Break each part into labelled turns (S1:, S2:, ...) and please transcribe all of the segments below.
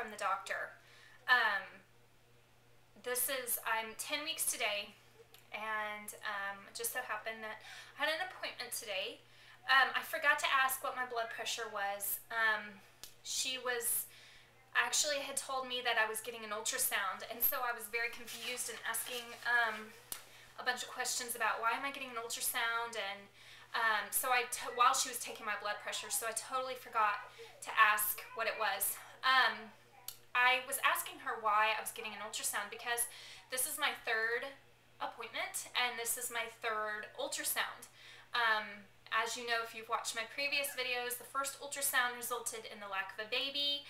S1: from the doctor. I'm 10 weeks today, and just so happened that I had an appointment today. I forgot to ask what my blood pressure was. She actually had told me that I was getting an ultrasound, and so I was very confused and asking a bunch of questions about why am I getting an ultrasound, and while she was taking my blood pressure, so I totally forgot to ask what it was. I was asking her why I was getting an ultrasound because this is my third appointment and this is my third ultrasound. As you know, if you've watched my previous videos, the first ultrasound resulted in the lack of a baby.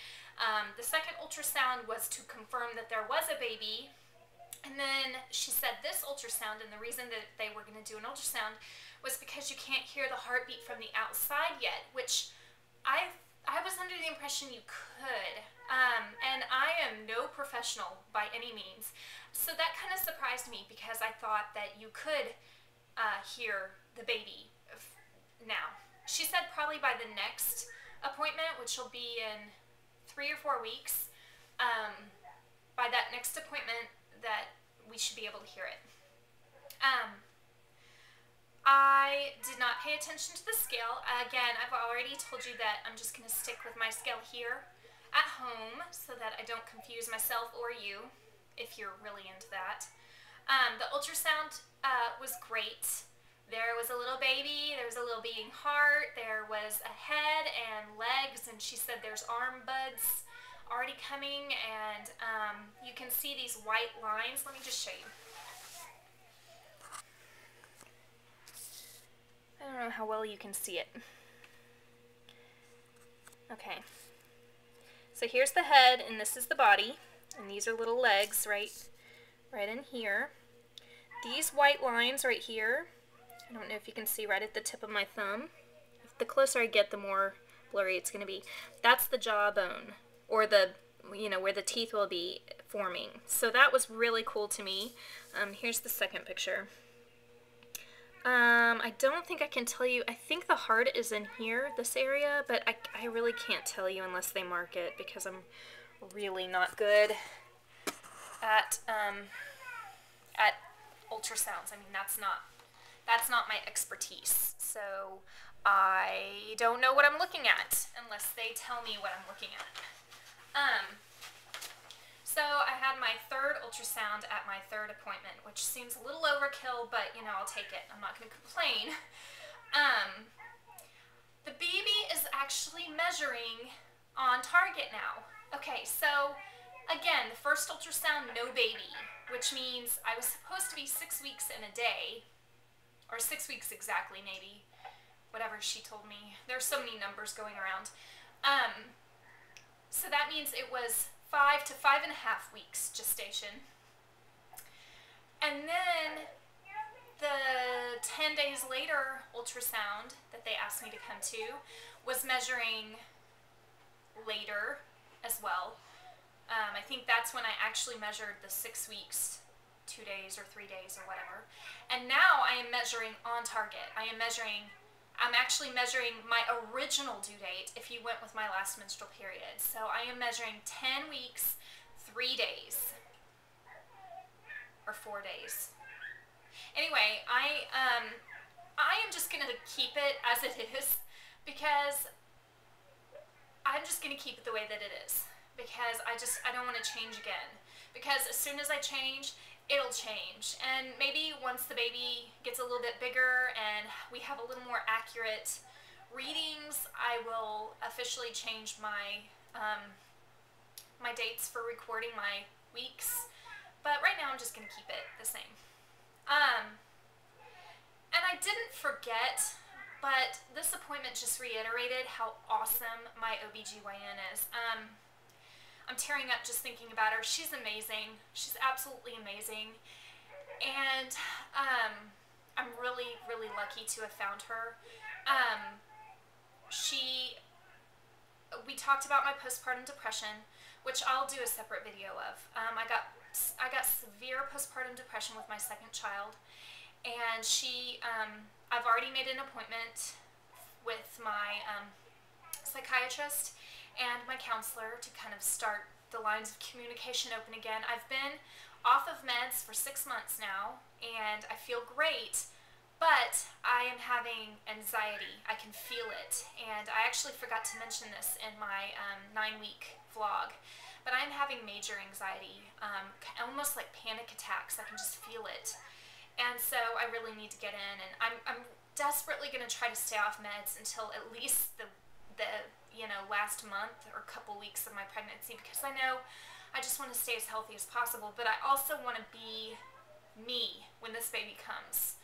S1: The second ultrasound was to confirm that there was a baby. And then she said this ultrasound, and the reason that they were going to do an ultrasound was because you can't hear the heartbeat from the outside yet, which I was under the impression you could. And I am no professional by any means. So that kind of surprised me because I thought that you could hear the baby now. She said probably by the next appointment, which will be in 3 or 4 weeks, by that next appointment that we should be able to hear it. I did not pay attention to the scale. Again, I've already told you that I'm just going to stick with my scale here at home so that I don't confuse myself or you, if you're really into that. The ultrasound was great. There was a little baby, there was a little beating heart, there was a head and legs, and she said there's arm buds already coming, and you can see these white lines. Let me just show you. I don't know how well you can see it. Okay. So here's the head, and this is the body, and these are little legs right in here. These white lines right here, I don't know if you can see right at the tip of my thumb. The closer I get, the more blurry it's going to be. That's the jawbone, or the, where the teeth will be forming. So that was really cool to me. Here's the second picture. I don't think I can tell you. I think the heart is in here, this area, but I really can't tell you unless they mark it because I'm really not good at ultrasounds. I mean, that's not my expertise. So I don't know what I'm looking at unless they tell me what I'm looking at. So I had my third ultrasound at my third appointment, which seems a little overkill, but I'll take it. I'm not going to complain. The baby is actually measuring on target now. Okay, so again, the first ultrasound, no baby, which means I was supposed to be 6 weeks and a day, or 6 weeks exactly, maybe, whatever she told me. There's so many numbers going around. So that means it was 5 to 5.5 weeks gestation. And then the 10 days later ultrasound that they asked me to come to was measuring later as well. I think that's when I actually measured the 6 weeks, 2 days or 3 days or whatever. And now I am measuring on target. I'm actually measuring my original due date if you went with my last menstrual period. So I am measuring 10 weeks, 3 days, or 4 days. Anyway, I am just going to keep it as it is because I'm just going to keep it the way that it is because I don't want to change again. Because as soon as I change, it'll change, and maybe once the baby gets a little bit bigger and we have a little more accurate readings, I will officially change my my dates for recording my weeks, but right now I'm just going to keep it the same. And I didn't forget, but this appointment just reiterated how awesome my OBGYN is. I'm tearing up just thinking about her. She's amazing. She's absolutely amazing. And I'm really, really lucky to have found her. We talked about my postpartum depression, which I'll do a separate video of. I got severe postpartum depression with my second child. And I've already made an appointment with my psychiatrist and my counselor to kind of start the lines of communication open again. I've been off of meds for 6 months now, and I feel great, but I am having anxiety. I can feel it, and I actually forgot to mention this in my 9-week vlog, but I'm having major anxiety, almost like panic attacks. I can just feel it, and so I really need to get in, and I'm desperately going to try to stay off meds until at least the last month or couple weeks of my pregnancy, because I know I just want to stay as healthy as possible, but I also want to be me when this baby comes.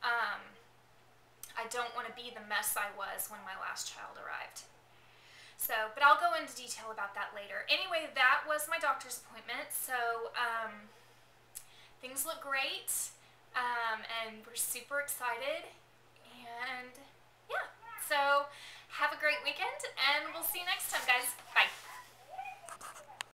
S1: I don't want to be the mess I was when my last child arrived. So, but I'll go into detail about that later. Anyway, that was my doctor's appointment. So, things look great, and we're super excited, and yeah, so have a great weekend, and we'll see you next time, guys.